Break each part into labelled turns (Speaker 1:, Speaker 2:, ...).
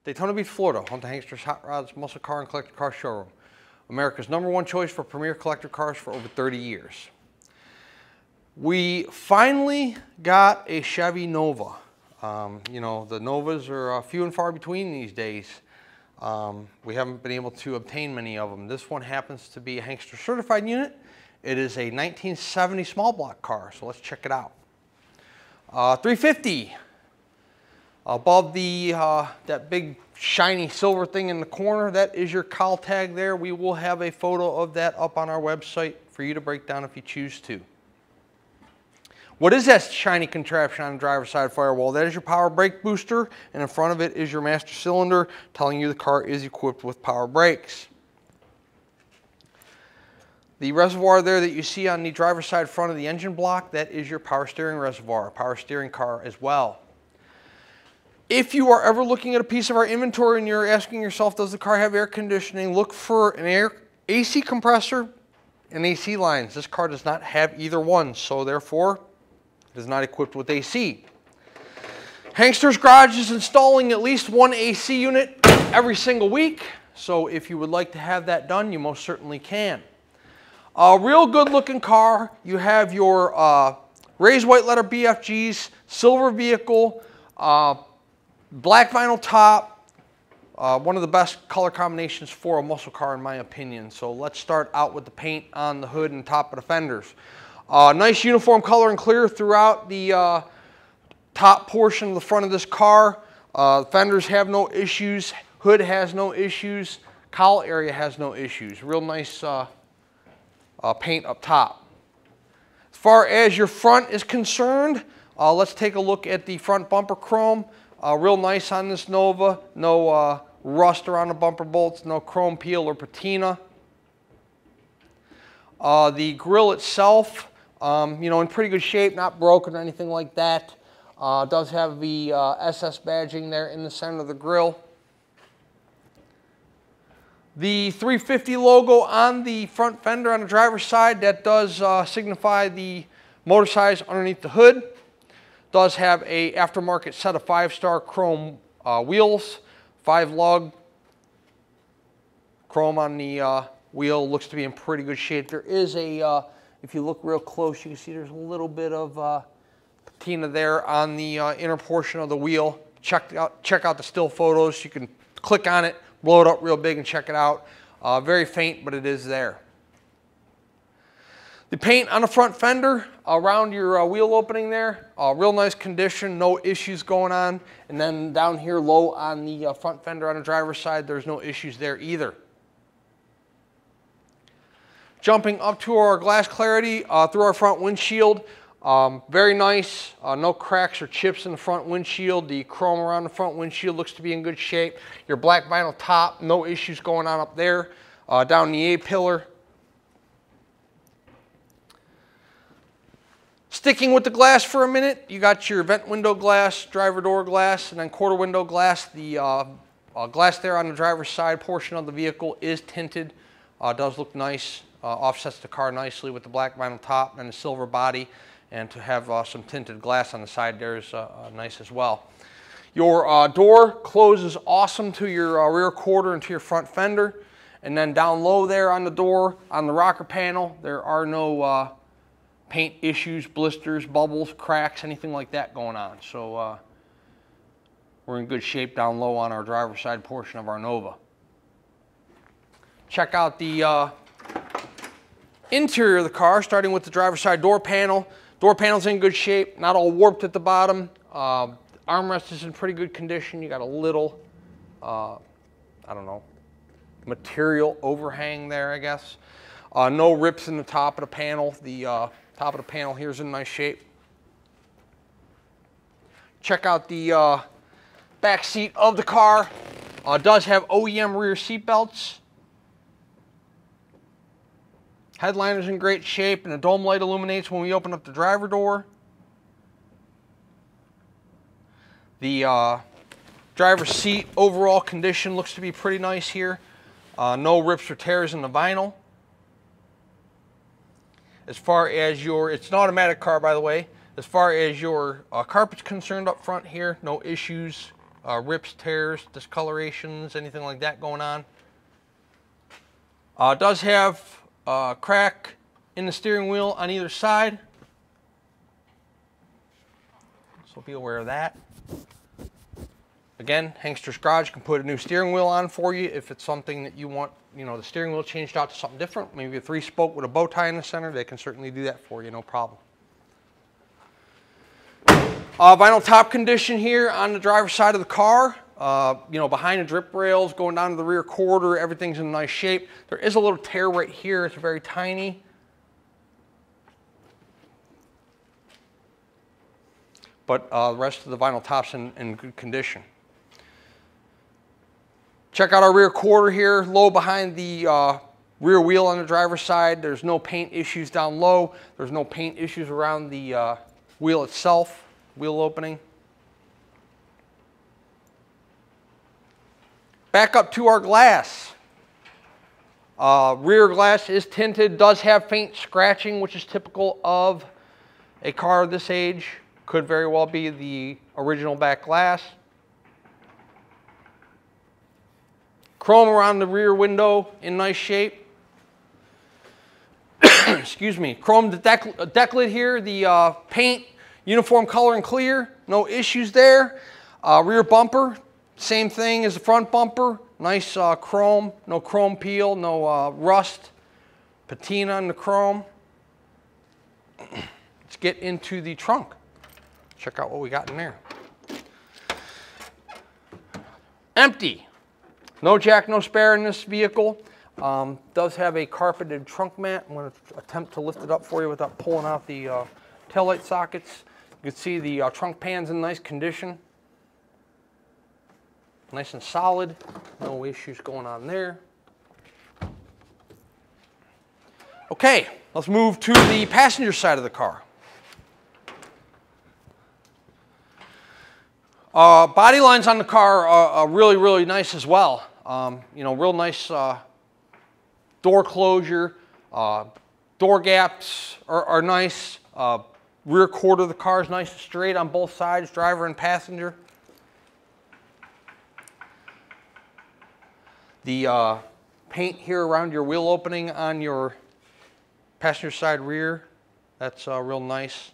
Speaker 1: Daytona Beach, Florida, home to Hanksters Hot Rods, Muscle Car and Collector Car Showroom. America's #1 choice for premier collector cars for over 30 years. We finally got a Chevy Nova. You know, the Novas are few and far between these days. We haven't been able to obtain many of them. This one happens to be a Hankster certified unit. It is a 1970 small block car, so let's check it out. 350. Above the that big shiny silver thing in the corner, that is your cowl tag there. We will have a photo of that up on our website for you to break down if you choose to. What is that shiny contraption on the driver's side firewall? That is your power brake booster, and in front of it is your master cylinder telling you the car is equipped with power brakes. The reservoir there that you see on the driver's side front of the engine block, that is your power steering reservoir, power steering car as well. If you are ever looking at a piece of our inventory and you're asking yourself, does the car have air conditioning, look for an AC compressor and AC lines. This car does not have either one, so therefore it is not equipped with AC. Hanksters Garage is installing at least one AC unit every single week, so if you would like to have that done, you most certainly can. A real good looking car. You have your raised white letter BFGs, silver vehicle, black vinyl top, one of the best color combinations for a muscle car in my opinion. So let's start out with the paint on the hood and top of the fenders. Nice uniform color and clear throughout the top portion of the front of this car. Fenders have no issues, hood has no issues, cowl area has no issues. Real nice paint up top. As far as your front is concerned, let's take a look at the front bumper chrome. Real nice on this Nova. No rust around the bumper bolts, no chrome peel or patina. The grille itself, you know, in pretty good shape, not broken or anything like that. Does have the SS badging there in the center of the grille. The 350 logo on the front fender on the driver's side, that does signify the motor size underneath the hood. Does have a aftermarket set of 5-star chrome wheels, 5 lug chrome on the wheel. Looks to be in pretty good shape. There is a, if you look real close, you can see there's a little bit of patina there on the inner portion of the wheel. Check out the still photos. You can click on it, blow it up real big and check it out. Very faint, but it is there. The paint on the front fender around your wheel opening there, real nice condition, no issues going on. And then down here low on the front fender on the driver's side, there's no issues there either. Jumping up to our glass clarity through our front windshield, very nice, no cracks or chips in the front windshield. The chrome around the front windshield looks to be in good shape. Your black vinyl top, no issues going on up there. Down the A-pillar. Sticking with the glass for a minute, you got your vent window glass, driver door glass, and then quarter window glass. The glass there on the driver's side portion of the vehicle is tinted. Does look nice, offsets the car nicely with the black vinyl top and the silver body. And to have some tinted glass on the side there is nice as well. Your door closes awesome to your rear quarter and to your front fender. And then down low there on the door, on the rocker panel, there are no paint issues, blisters, bubbles, cracks, anything like that going on. So we're in good shape down low on our driver's side portion of our Nova. Check out the interior of the car, starting with the driver's side door panel. Door panel's in good shape, not all warped at the bottom. Armrest is in pretty good condition. You got a little, I don't know, material overhang there, I guess. No rips in the top of the panel. The top of the panel here is in nice shape. Check out the back seat of the car. Does have OEM rear seat belts. Headliner's in great shape, and the dome light illuminates when we open up the driver door. The driver's seat overall condition looks to be pretty nice here. No rips or tears in the vinyl. As far as your, it's an automatic car by the way, as far as your carpet's concerned up front here, no issues rips, tears, discolorations, anything like that going on. It does have a crack in the steering wheel on either side, so be aware of that. Again, Hanksters Garage can put a new steering wheel on for you if it's something that you want, you know, the steering wheel changed out to something different, maybe a 3-spoke with a bow tie in the center. They can certainly do that for you, no problem. Vinyl top condition here on the driver's side of the car. You know, behind the drip rails, going down to the rear quarter, everything's in nice shape. There is a little tear right here. It's very tiny. But the rest of the vinyl top's in good condition. Check out our rear quarter here, low behind the rear wheel on the driver's side. There's no paint issues down low. There's no paint issues around the wheel itself, wheel opening. Back up to our glass. Rear glass is tinted, does have faint scratching, which is typical of a car of this age. Could very well be the original back glass. Chrome around the rear window in nice shape. Excuse me. Chrome deck lid here. The paint, uniform color and clear. No issues there. Rear bumper, same thing as the front bumper. Nice chrome. No chrome peel. No rust, patina on the chrome. Let's get into the trunk. Check out what we got in there. Empty. No jack, no spare in this vehicle. Does have a carpeted trunk mat. I'm going to attempt to lift it up for you without pulling out the taillight sockets. You can see the trunk pan's in nice condition. Nice and solid. No issues going on there. Okay, let's move to the passenger side of the car. Body lines on the car are really, really nice as well. You know, real nice door closure. Door gaps are nice. Rear quarter of the car is nice and straight on both sides, driver and passenger. The paint here around your wheel opening on your passenger side rear, that's real nice.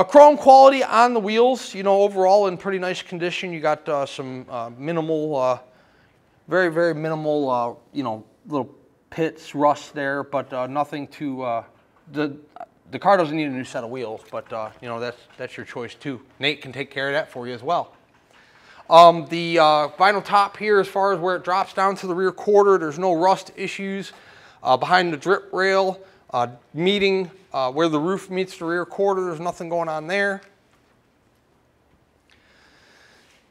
Speaker 1: Chrome quality on the wheels, you know, overall in pretty nice condition. You got some minimal, very, very minimal, you know, little pits, rust there, but nothing to, the car doesn't need a new set of wheels, but, you know, that's your choice too. Nate can take care of that for you as well. The vinyl top here, as far as where it drops down to the rear quarter, there's no rust issues. Behind the drip rail, meeting where the roof meets the rear quarter, there's nothing going on there.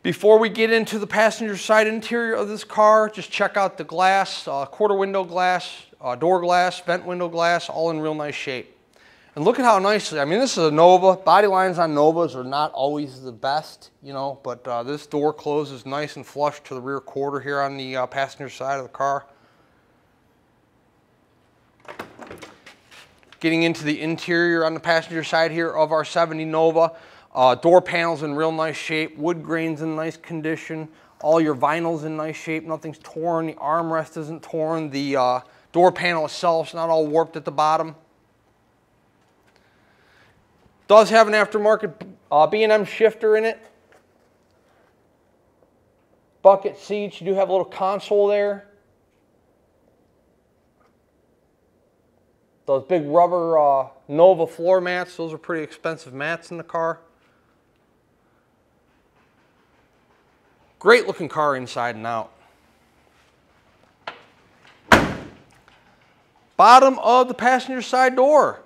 Speaker 1: Before we get into the passenger side interior of this car, just check out the glass, quarter window glass, door glass, vent window glass, all in real nice shape. And look at how nicely, I mean, this is a Nova. Body lines on Novas are not always the best, you know, but this door closes nice and flush to the rear quarter here on the passenger side of the car. Getting into the interior on the passenger side here of our 70 Nova. Door panels in real nice shape. Wood grains in nice condition. All your vinyls in nice shape. Nothing's torn. The armrest isn't torn. The door panel itself is not all warped at the bottom. Does have an aftermarket B&M shifter in it. Bucket seats. You do have a little console there. Those big rubber Nova floor mats, those are pretty expensive mats in the car. Great looking car inside and out. Bottom of the passenger side door.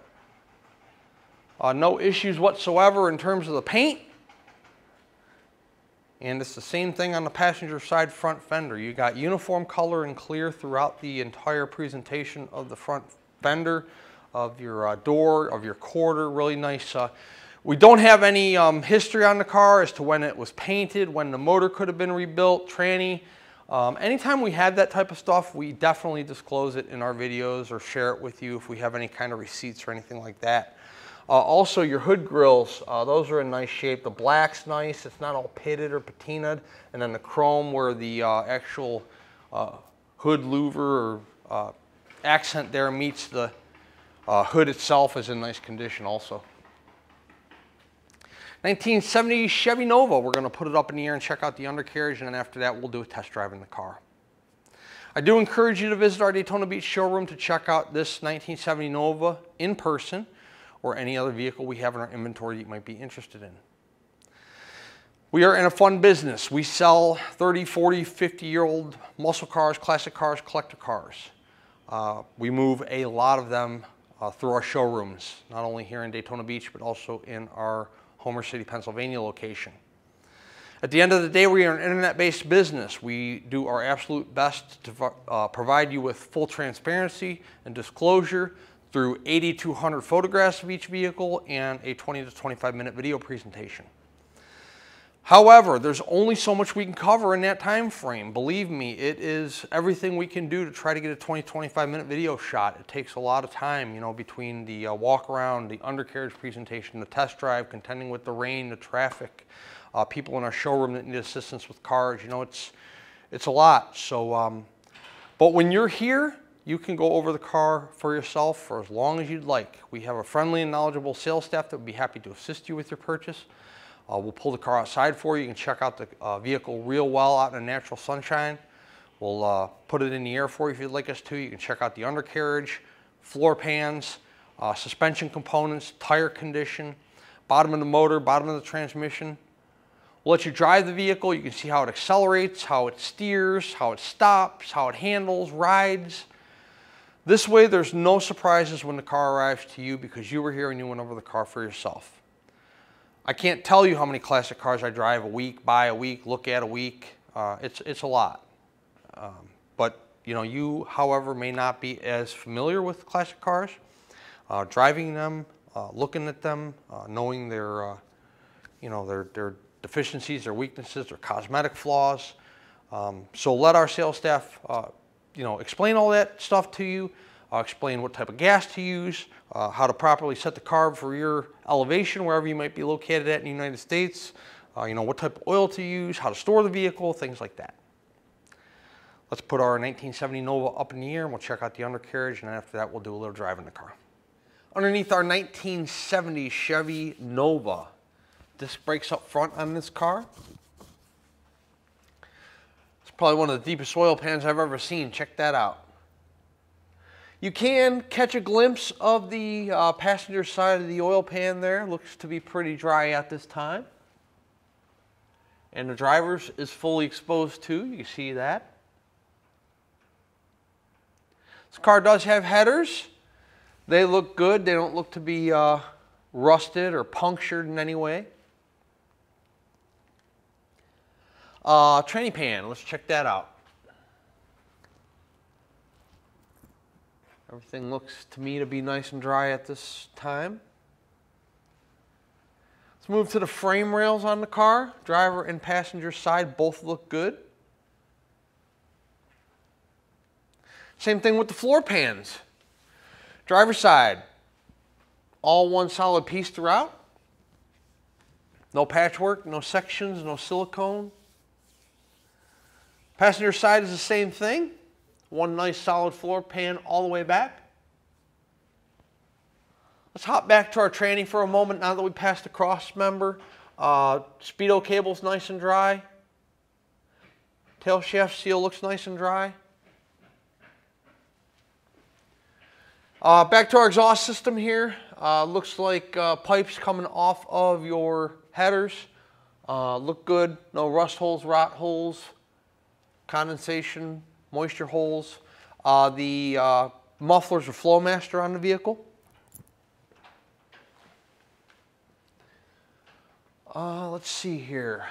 Speaker 1: No issues whatsoever in terms of the paint. And it's the same thing on the passenger side front fender. You got uniform color and clear throughout the entire presentation of the front fender, of your door, of your quarter. Really nice. We don't have any history on the car as to when it was painted, when the motor could have been rebuilt, tranny. Anytime we have that type of stuff, we definitely disclose it in our videos or share it with you if we have any kind of receipts or anything like that. Also, your hood grills, those are in nice shape. The black's nice. It's not all pitted or patinaed. And then the chrome where the actual hood louver or accent there meets the hood itself is in nice condition also. 1970 Chevy Nova. We're going to put it up in the air and check out the undercarriage, and then after that we'll do a test drive in the car. I do encourage you to visit our Daytona Beach showroom to check out this 1970 Nova in person, or any other vehicle we have in our inventory that you might be interested in. We are in a fun business. We sell 30, 40, 50-year-old muscle cars, classic cars, collector cars. We move a lot of them through our showrooms, not only here in Daytona Beach, but also in our Homer City, Pennsylvania location. At the end of the day, we are an internet-based business. We do our absolute best to provide you with full transparency and disclosure through 80 to 100 photographs of each vehicle and a 20 to 25 minute video presentation. However, there's only so much we can cover in that time frame. Believe me, it is everything we can do to try to get a 20 to 25 minute video shot. It takes a lot of time, you know, between the walk around, the undercarriage presentation, the test drive, contending with the rain, the traffic, people in our showroom that need assistance with cars. You know, it's a lot. So, but when you're here, you can go over the car for yourself for as long as you'd like. We have a friendly and knowledgeable sales staff that would be happy to assist you with your purchase. We'll pull the car outside for you. You can check out the vehicle real well out in the natural sunshine. We'll put it in the air for you if you'd like us to. You can check out the undercarriage, floor pans, suspension components, tire condition, bottom of the motor, bottom of the transmission. We'll let you drive the vehicle. You can see how it accelerates, how it steers, how it stops, how it handles, rides. This way, there's no surprises when the car arrives to you because you were here and you went over the car for yourself. I can't tell you how many classic cars I drive a week, buy a week, look at a week. It's a lot. But you know, you, however, may not be as familiar with classic cars. Driving them, looking at them, knowing their, you know, their deficiencies, their weaknesses, their cosmetic flaws. So let our sales staff you know, explain all that stuff to you, explain what type of gas to use, how to properly set the carb for your elevation wherever you might be located at in the United States, you know, what type of oil to use, how to store the vehicle, things like that. Let's put our 1970 Nova up in the air and we'll check out the undercarriage, and then after that we'll do a little drive in the car. Underneath our 1970 Chevy Nova, disc brakes up front on this car. Probably one of the deepest oil pans I've ever seen. Check that out. You can catch a glimpse of the passenger side of the oil pan there. Looks to be pretty dry at this time. And the driver's is fully exposed too. You can see that. This car does have headers. They look good. They don't look to be rusted or punctured in any way. Tranny pan, let's check that out. Everything looks to me to be nice and dry at this time. Let's move to the frame rails on the car. Driver and passenger side both look good. Same thing with the floor pans. Driver side, all one solid piece throughout. No patchwork, no sections, no silicone. Passenger side is the same thing. One nice solid floor pan all the way back. Let's hop back to our tranny for a moment now that we passed the cross member. Speedo cable's nice and dry. Tail shaft seal looks nice and dry. Back to our exhaust system here. Looks like pipes coming off of your headers. Look good. No rust holes, rot holes, condensation, moisture holes. The mufflers are Flowmaster on the vehicle. Let's see here.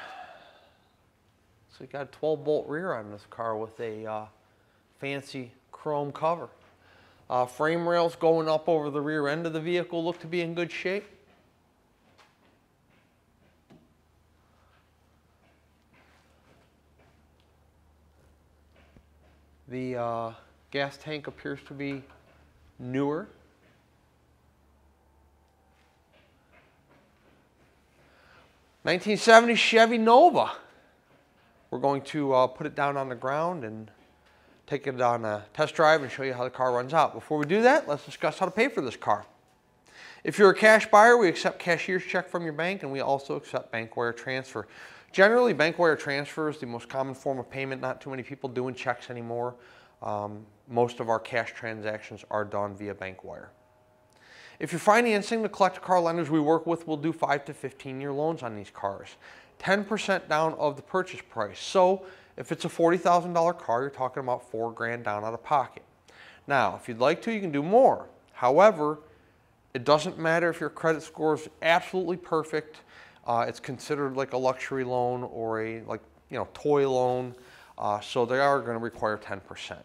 Speaker 1: So we got a 12-bolt rear on this car with a fancy chrome cover. Frame rails going up over the rear end of the vehicle look to be in good shape. The gas tank appears to be newer. 1970 Chevy Nova. We're going to put it down on the ground and take it on a test drive and show you how the car runs out. Before we do that, let's discuss how to pay for this car. If you're a cash buyer, we accept cashier's check from your bank, and we also accept bank wire transfer. Generally, bank wire transfer is the most common form of payment. Not too many people doing checks anymore. Most of our cash transactions are done via bank wire. If you're financing, the collector car lenders we work with will do 5 to 15-year loans on these cars. 10% down of the purchase price. So if it's a $40,000 car, you're talking about $4 grand down out of pocket. Now, if you'd like to, you can do more. However, it doesn't matter if your credit score is absolutely perfect. It's considered like a luxury loan or a toy loan. So they are going to require 10%.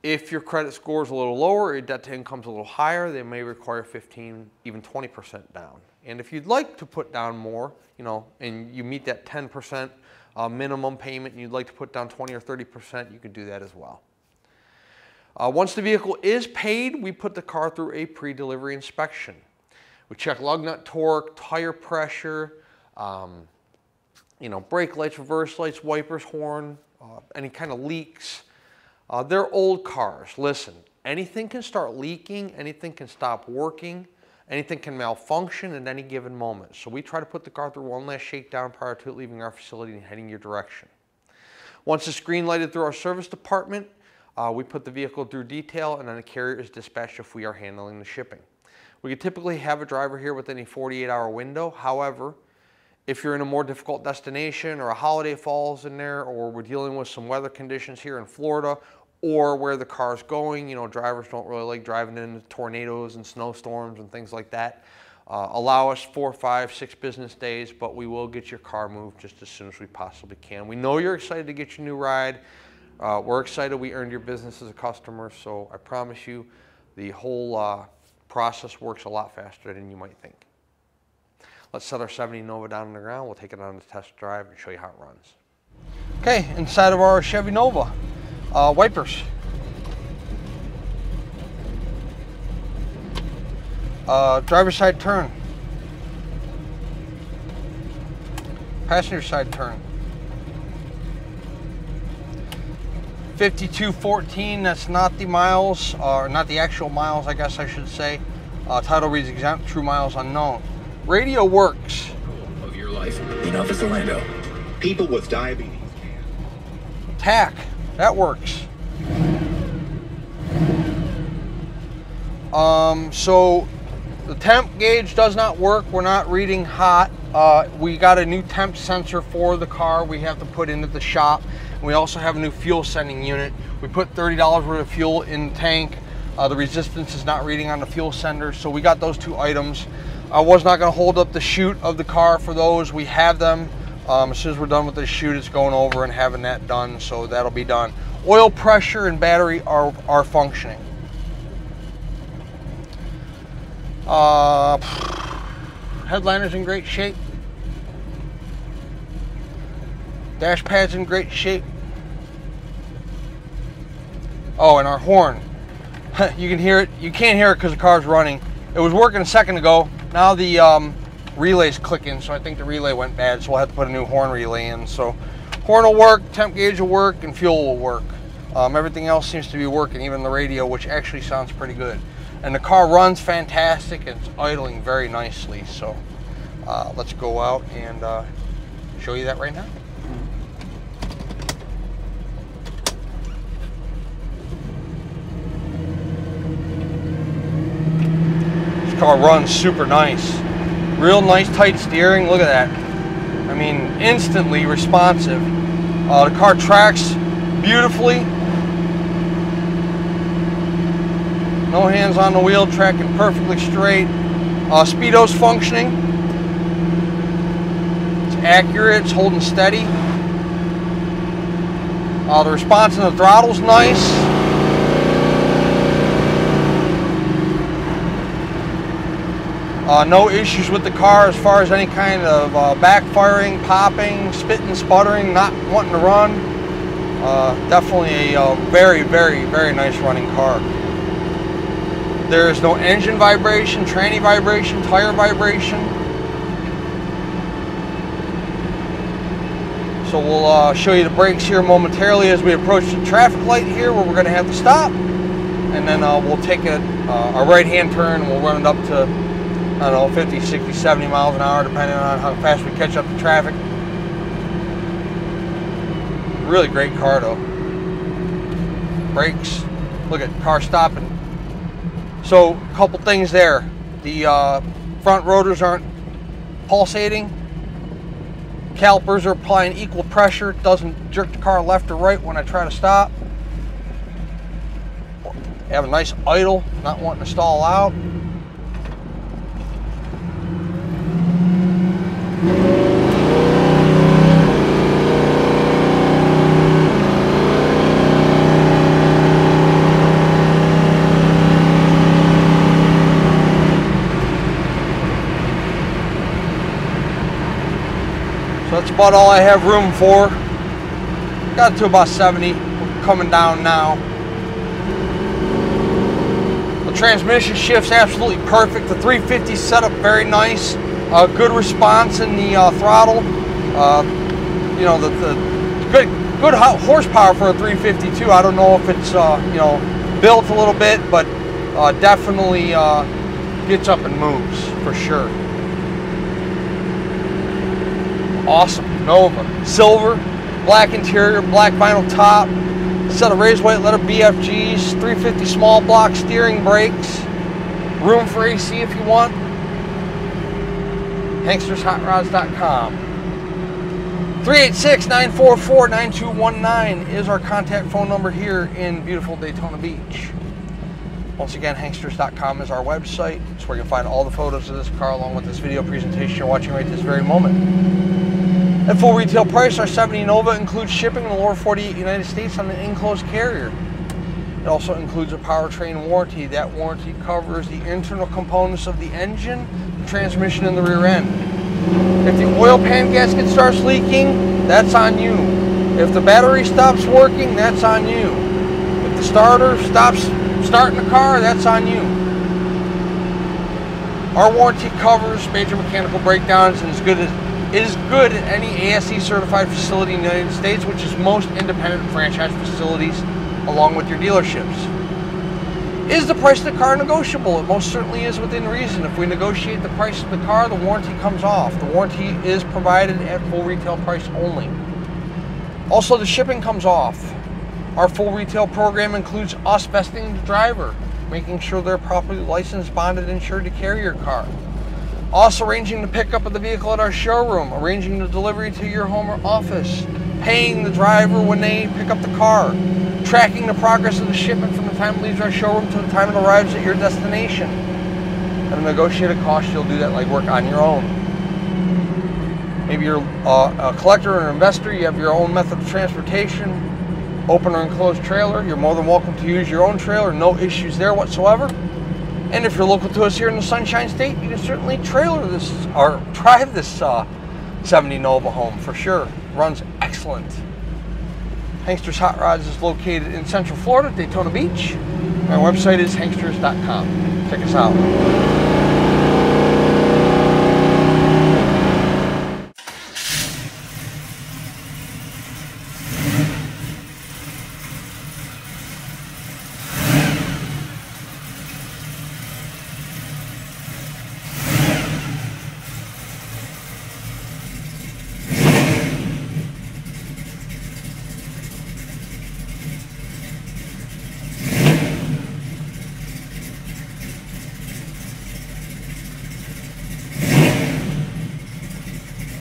Speaker 1: If your credit score is a little lower, your debt to income is a little higher, they may require 15, even 20% down. And if you'd like to put down more, and you meet that 10% minimum payment and you'd like to put down 20 or 30%, you can do that as well. Once the vehicle is paid, we put the car through a pre-delivery inspection. We check lug nut torque, tire pressure, brake lights, reverse lights, wipers, horn, any kind of leaks. They're old cars. Listen, anything can start leaking, anything can stop working, anything can malfunction at any given moment. So we try to put the car through one last shakedown prior to it leaving our facility and heading your direction. Once it's green lighted through our service department, we put the vehicle through detail, and then the carrier is dispatched if we are handling the shipping. We could typically have a driver here within a 48-hour window. However, if you're in a more difficult destination or a holiday falls in there, or we're dealing with some weather conditions here in Florida, or where the car's going, drivers don't really like driving into tornadoes and snowstorms and things like that. Allow us 4, 5, 6 business days, but we will get your car moved just as soon as we possibly can. We know you're excited to get your new ride. We're excited we earned your business as a customer, so I promise you the whole process works a lot faster than you might think. Let's set our 70 Nova down on the ground. We'll take it on the test drive and show you how it runs. Okay, inside of our Chevy Nova, wipers. Driver's side turn. Passenger side turn. 5214, that's not the miles, or not the actual miles, I guess I should say. Title reads exempt, true miles unknown. Radio works.
Speaker 2: Of your life in Office Orlando. People with diabetes.
Speaker 1: TAC, that works. So the temp gauge does not work. We're not reading hot. We got a new temp sensor for the car we have to put into the shop. We also have a new fuel sending unit. We put $30 worth of fuel in the tank. The resistance is not reading on the fuel sender, so we got those 2 items. I was not going to hold up the chute of the car for those. We have them. As soon as we're done with the chute, it's going over and having that done, so that'll be done. Oil pressure and battery are functioning. Headliner's in great shape. Dash pad's in great shape. Oh, and our horn. You can hear it. You can't hear it because the car's running. It was working a second ago. Now the relay's clicking, so I think the relay went bad, so we'll have to put a new horn relay in. So horn will work, temp gauge will work, and fuel will work. Everything else seems to be working, even the radio, which actually sounds pretty good. And the car runs fantastic, and it's idling very nicely. So let's go out and show you that right now. Car runs super nice. Real nice tight steering. Look at that. I mean, instantly responsive. The car tracks beautifully. No hands on the wheel, tracking perfectly straight. Speedo's functioning. It's accurate, it's holding steady. The response in the throttle's nice. No issues with the car as far as any kind of backfiring, popping, spitting, sputtering, not wanting to run. Definitely a very, very, very nice running car. There is no engine vibration, tranny vibration, tire vibration. So we'll show you the brakes here momentarily as we approach the traffic light here where we're going to have to stop. And then we'll take a right-hand turn and we'll run it up to, I don't know, 50, 60, 70 miles an hour depending on how fast we catch up to traffic. Really great car though. Brakes, look at car stopping. So a couple things there. The front rotors aren't pulsating. Calipers are applying equal pressure. It doesn't jerk the car left or right when I try to stop. Have a nice idle, not wanting to stall out. So that's about all I have room for. Got to about 70, coming down now. The transmission shift's absolutely perfect. The 350 setup very nice. Good response in the throttle. You know, the good horsepower for a 352. I don't know if it's you know, built a little bit, but definitely gets up and moves for sure. Awesome Nova, silver, black interior, black vinyl top, set of raised white letter BFGs, 350 small block steering brakes, room for AC if you want. HankstersHotRods.com. 386-944-9219 is our contact phone number here in beautiful Daytona Beach. Once again, Hanksters.com is our website. It's where you'll find all the photos of this car along with this video presentation you're watching right this very moment. At full retail price, our 70 Nova includes shipping in the lower 48 United States on an enclosed carrier. It also includes a powertrain warranty. That warranty covers the internal components of the engine, the transmission, and the rear end. If the oil pan gasket starts leaking, that's on you. If the battery stops working, that's on you. If the starter stops starting the car, that's on you. Our warranty covers major mechanical breakdowns and it is good at any ASE certified facility in the United States, which is most independent franchise facilities along with your dealerships. Is the price of the car negotiable? It most certainly is within reason. If we negotiate the price of the car, the warranty comes off. The warranty is provided at full retail price only. Also, the shipping comes off. Our full retail program includes us vesting the driver, making sure they're properly licensed, bonded, insured to carry your car. Also arranging the pickup of the vehicle at our showroom, arranging the delivery to your home or office, paying the driver when they pick up the car, tracking the progress of the shipment from the time it leaves our showroom to the time it arrives at your destination. At a negotiated cost, you'll do that legwork on your own. Maybe you're a collector or an investor, you have your own method of transportation, open or enclosed trailer, you're more than welcome to use your own trailer, no issues there whatsoever. And if you're local to us here in the Sunshine State, you can certainly trailer this or drive this 70 Nova home for sure. Runs excellent. Hanksters Hot Rods is located in Central Florida, Daytona Beach. Our website is Hanksters.com. Check us out.